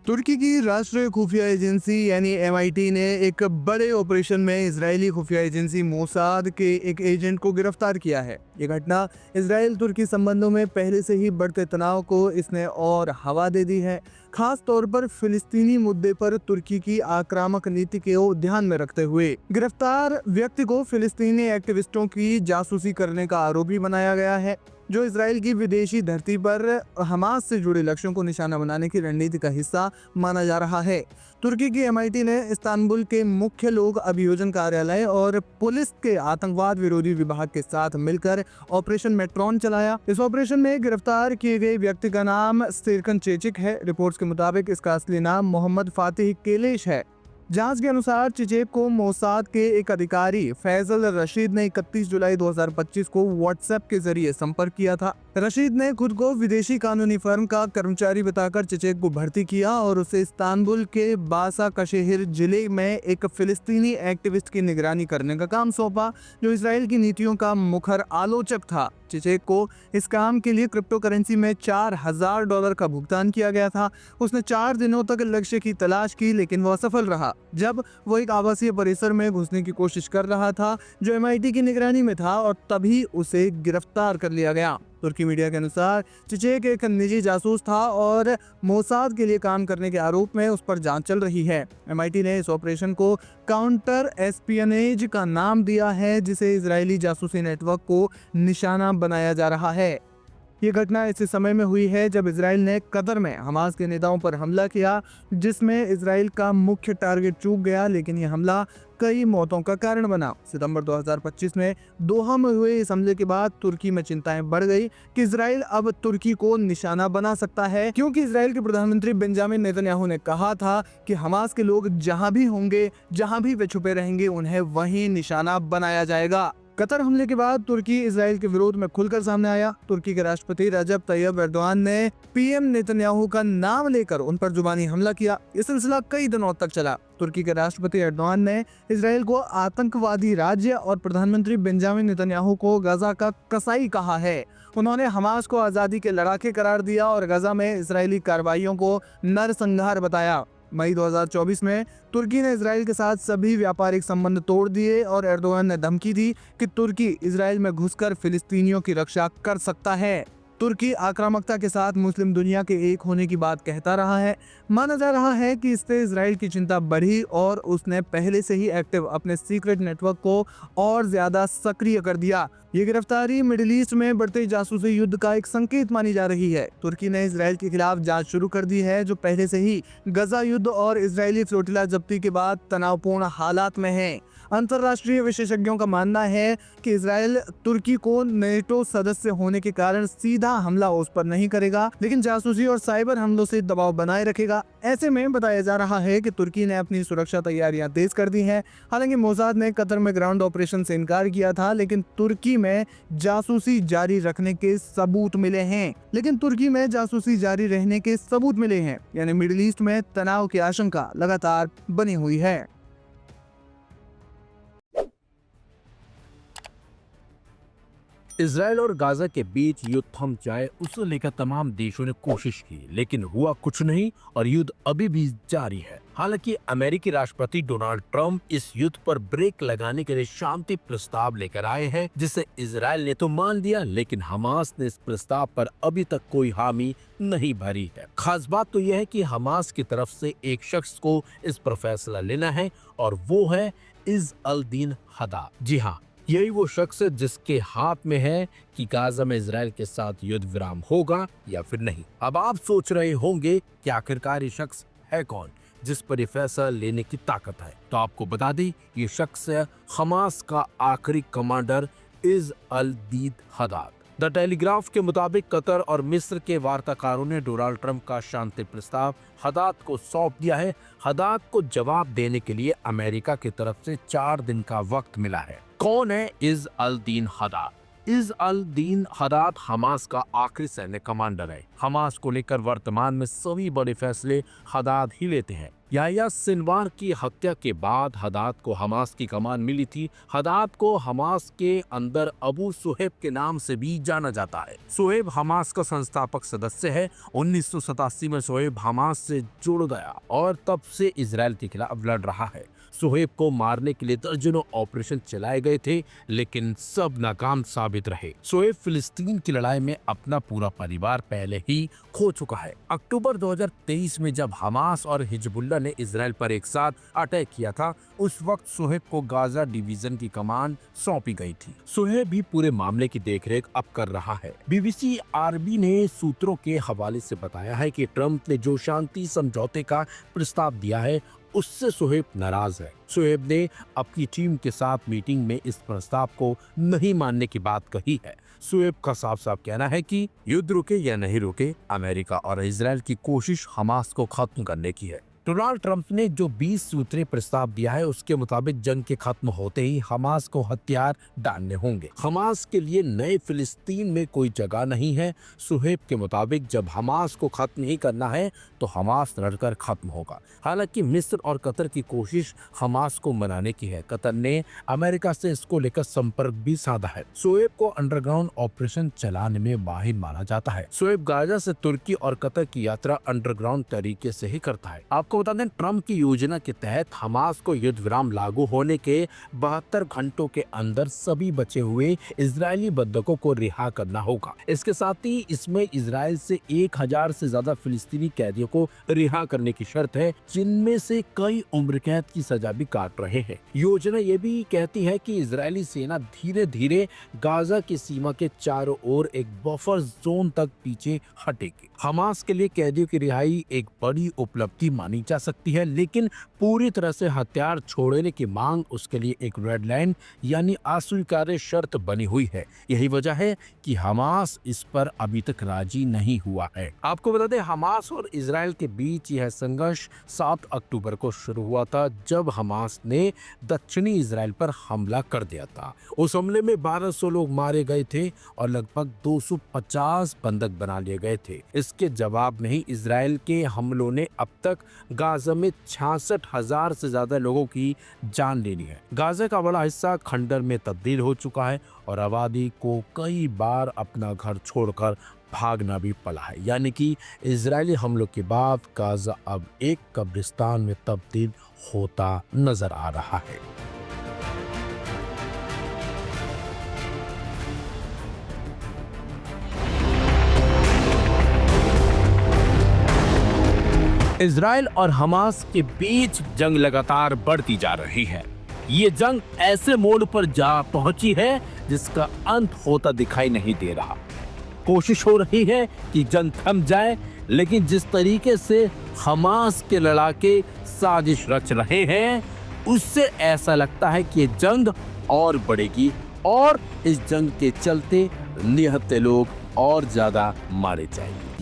तुर्की की राष्ट्रीय खुफिया एजेंसी यानी एमआईटी ने एक बड़े ऑपरेशन में इजरायली खुफिया एजेंसी मोसाद के एक एजेंट को गिरफ्तार किया है। ये घटना इसराइल तुर्की संबंधों में पहले से ही बढ़ते तनाव को इसने और हवा दे दी है, खास तौर पर फिलिस्तीनी मुद्दे पर तुर्की की आक्रामक नीति को ध्यान में रखते हुए। गिरफ्तार व्यक्ति को फिलिस्तीनी एक्टिविस्टों की जासूसी करने का आरोपी बनाया गया है, जो इसराइल की विदेशी धरती पर हमास से जुड़े लक्ष्यों को निशाना बनाने की रणनीति का हिस्सा माना जा रहा है। तुर्की की एमआईटी ने इस्तांबुल के मुख्य लोक अभियोजन कार्यालय और पुलिस के आतंकवाद विरोधी विभाग के साथ मिलकर ऑपरेशन मेट्रॉन चलाया। इस ऑपरेशन में गिरफ्तार किए गए व्यक्ति का नाम सेरकन चेचिक है। रिपोर्ट्स के मुताबिक इसका असली नाम मोहम्मद फातिह केलेश है। जांच के अनुसार चिचेप को मोसाद के एक अधिकारी फैजल रशीद ने 31 जुलाई 2025 को व्हाट्सएप के जरिए संपर्क किया था। रशीद ने खुद को विदेशी कानूनी फर्म का कर्मचारी बताकर चिचेप को भर्ती किया और उसे इस्तांबुल के बासा कशेहिर जिले में एक फिलिस्तीनी एक्टिविस्ट की निगरानी करने का काम सौंपा, जो इसराइल की नीतियों का मुखर आलोचक था। चिचेक को इस काम के लिए क्रिप्टो करेंसी में $4000 का भुगतान किया गया था। उसने 4 दिनों तक लक्ष्य की तलाश की, लेकिन वह असफल रहा। जब वो एक आवासीय परिसर में घुसने की कोशिश कर रहा था जो एमआईटी की निगरानी में था, और तभी उसे गिरफ्तार कर लिया गया। तुर्की मीडिया के अनुसार चिचेक एक निजी जासूस था और मोसाद के लिए काम करने के आरोप में उस पर जांच चल रही है। एमआईटी ने इस ऑपरेशन को काउंटर एस्पियनेज का नाम दिया है, जिसे इजरायली जासूसी नेटवर्क को निशाना बनाया जा रहा है। ये घटना ऐसे समय में हुई है जब इसराइल ने कतर में हमास के नेताओं पर हमला किया, जिसमें इसराइल का मुख्य टारगेट चूक गया, लेकिन यह हमला कई मौतों का कारण बना। सितंबर 2025 में दोहा में हुए इस हमले के बाद तुर्की में चिंताएं बढ़ गई कि इसराइल अब तुर्की को निशाना बना सकता है, क्योंकि इसराइल के प्रधानमंत्री बेंजामिन नेतन्याहू ने कहा था कि हमास के लोग जहां भी होंगे, जहां भी वे छुपे रहेंगे, उन्हें वहीं निशाना बनाया जाएगा। कतर हमले के बाद तुर्की इसराइल के विरोध में खुलकर सामने आया। तुर्की के राष्ट्रपति रजब तैयब एर्दोआन ने पीएम नेतन्याहू का नाम लेकर उन पर जुबानी हमला किया। ये सिलसिला कई दिनों तक चला। तुर्की के राष्ट्रपति एर्दोआन ने इसराइल को आतंकवादी राज्य और प्रधानमंत्री बेंजामिन नेतन्याहू को गजा का कसाई कहा है। उन्होंने हमास को आजादी के लड़ाके करार दिया और गजा में इसराइली कार्रवाइयों को नरसंहार बताया। मई 2024 में तुर्की ने इसराइल के साथ सभी व्यापारिक संबंध तोड़ दिए और एर्दोगन ने धमकी दी कि तुर्की इसराइल में घुसकर फिलिस्तीनियों की रक्षा कर सकता है। तुर्की आक्रामकता के साथ मुस्लिम दुनिया के एक होने की बात कहता रहा है। माना जा रहा है कि इससे इसराइल की चिंता बढ़ी और उसने पहले से ही एक्टिव अपने सीक्रेट नेटवर्क को और ज्यादा सक्रिय कर दिया। ये गिरफ्तारी मिडिल ईस्ट में बढ़ते जासूसी युद्ध का एक संकेत मानी जा रही है। तुर्की ने इसराइल के खिलाफ जांच शुरू कर दी है, जो पहले से ही गजा युद्ध और इजरायली फ्लोटिला जब्ती के बाद तनावपूर्ण हालात में है। अंतर्राष्ट्रीय विशेषज्ञों का मानना है कि इसराइल तुर्की को नेटो सदस्य होने के कारण सीधा हमला उस पर नहीं करेगा, लेकिन जासूसी और साइबर हमलों से दबाव बनाए रखेगा। ऐसे में बताया जा रहा है कि तुर्की ने अपनी सुरक्षा तैयारियां तेज कर दी हैं। हालांकि मोसाद ने कतर में ग्राउंड ऑपरेशन से इनकार किया था, लेकिन तुर्की में जासूसी जारी रखने के सबूत मिले हैं। यानी मिडिल ईस्ट में तनाव की आशंका लगातार बनी हुई है। इसराइल और गाजा के बीच युद्ध थम जाए, उसे लेकर तमाम देशों ने कोशिश की, लेकिन हुआ कुछ नहीं और युद्ध अभी भी जारी है। हालांकि अमेरिकी राष्ट्रपति डोनाल्ड ट्रंप इस युद्ध पर ब्रेक लगाने के लिए शांति प्रस्ताव लेकर आए हैं, जिसे इसराइल ने तो मान लिया, लेकिन हमास ने इस प्रस्ताव पर अभी तक कोई हामी नहीं भरी है। खास बात तो यह है कि हमास की तरफ से एक शख्स को इस पर फैसला लेना है और वो है इज़ अल दीन हदाद। जी हाँ, यही वो शख्स है जिसके हाथ में है कि गाजा में इसराइल के साथ युद्ध विराम होगा या फिर नहीं। अब आप सोच रहे होंगे कि आखिरकार ये शख्स है कौन जिस पर ये फैसला लेने की ताकत है। तो आपको बता दें, ये शख्स है हमास का आखिरी commander is Al Deen हदाद। The telegraph के मुताबिक कतर और मिस्र के वार्ताकारों ने डोनाल्ड ट्रंप का शांति प्रस्ताव हदाद को सौंप दिया है। हदाद को जवाब देने के लिए अमेरिका की तरफ से 4 दिन का वक्त मिला है। कौन है is Al Deen हदाद? Is Al Deen हदाद Hamas का आखिरी सैन्य कमांडर है। हमास को लेकर वर्तमान में सभी बड़े फैसले हदाद ही लेते हैं। याह्या सिनवार की हत्या के बाद हदाद को हमास की कमान मिली थी। हदाद को हमास के अंदर अबू सुहेब के नाम से भी जाना जाता है। सुहेब हमास का संस्थापक सदस्य है। 1987 में सुहेब हमास से जुड़ गया और तब से इजराइल के खिलाफ लड़ रहा है। सुहेब को मारने के लिए दर्जनों ऑपरेशन चलाए गए थे, लेकिन सब नाकाम साबित रहे। सुहेब फिलिस्तीन की लड़ाई में अपना पूरा परिवार पहले ही खो चुका है। अक्टूबर 2023 में जब हमास और हिजबुल्लाह ने इजराइल पर एक साथ अटैक किया था, उस वक्त सुहेब को गाजा डिवीजन की कमान सौंपी गई थी। सुहेब भी पूरे मामले की देखरेख अब कर रहा है। BBC आरबी ने सूत्रों के हवाले से बताया है कि ट्रंप ने जो शांति समझौते का प्रस्ताव दिया है, उससे सुहेब नाराज है। सुहेब ने अपनी टीम के साथ मीटिंग में इस प्रस्ताव को नहीं मानने की बात कही है। सुहेब का साफ साफ कहना है कि युद्ध रुके या नहीं रुके, अमेरिका और इजराइल की कोशिश हमास को खत्म करने की है। डोनाल्ड ट्रंप ने जो 20 सूत्रीय प्रस्ताव दिया है, उसके मुताबिक जंग के खत्म होते ही हमास को हथियार डालने होंगे। हमास के लिए नए फिलिस्तीन में कोई जगह नहीं है। सुहेब के मुताबिक जब हमास को खत्म ही करना है तो हमास लड़कर खत्म होगा। हालांकि मिस्र और कतर की कोशिश हमास को मनाने की है। कतर ने अमेरिका से इसको लेकर संपर्क भी साधा है। सुहेब को अंडरग्राउंड ऑपरेशन चलाने में माहिर माना जाता है। सुहेब गाजा से तुर्की और कतर की यात्रा अंडरग्राउंड तरीके से ही करता है। आपको बता दें, ट्रंप की योजना के तहत हमास को युद्ध विराम लागू होने के 72 घंटों के अंदर सभी बचे हुए इजरायली बंधकों को रिहा करना होगा। इसके साथ ही इसमें इजराइल से 1000 से ज्यादा फिलिस्तीनी कैदियों को रिहा करने की शर्त है, जिनमें से कई उम्र कैद की सजा भी काट रहे हैं। योजना ये भी कहती है कि इजरायली सेना धीरे धीरे गाजा की सीमा के चारों ओर एक बफर जोन तक पीछे हटेगी। हमास के लिए कैदियों की रिहाई एक बड़ी उपलब्धि मानी जा सकती है, लेकिन पूरी तरह से हथियार छोड़ने की मांग उसके लिए एक रेड लाइन यानी अस्वीकार्य शर्त बनी हुई है। यही वजह है कि हमास इस पर अभी तक राजी नहीं हुआ है। आपको बता दें, हमास और इजराइल के बीच यह संघर्ष 7 अक्टूबर को शुरू हुआ था, जब हमास ने दक्षिणी इजराइल पर हमला कर दिया था। उस हमले में 1200 लोग मारे गए थे और लगभग 250 बंधक बना लिए गए थे। इसके जवाब में ही इजराइल के हमलों ने अब तक गाजा में 66,000 से ज्यादा लोगों की जान ले ली है। गाजा का बड़ा हिस्सा खंडर में तब्दील हो चुका है और आबादी को कई बार अपना घर छोड़कर भागना भी पड़ा है। यानी कि इजरायली हमलों के बाद गाजा अब एक कब्रिस्तान में तब्दील होता नजर आ रहा है। इजराइल और हमास के बीच जंग लगातार बढ़ती जा रही है। ये जंग ऐसे मोड़ पर जा पहुंची है जिसका अंत होता दिखाई नहीं दे रहा। कोशिश हो रही है कि जंग थम जाए, लेकिन जिस तरीके से हमास के लड़ाके साजिश रच रहे हैं, उससे ऐसा लगता है कि ये जंग और बढ़ेगी और इस जंग के चलते निहत्थे लोग और ज्यादा मारे जाएंगे।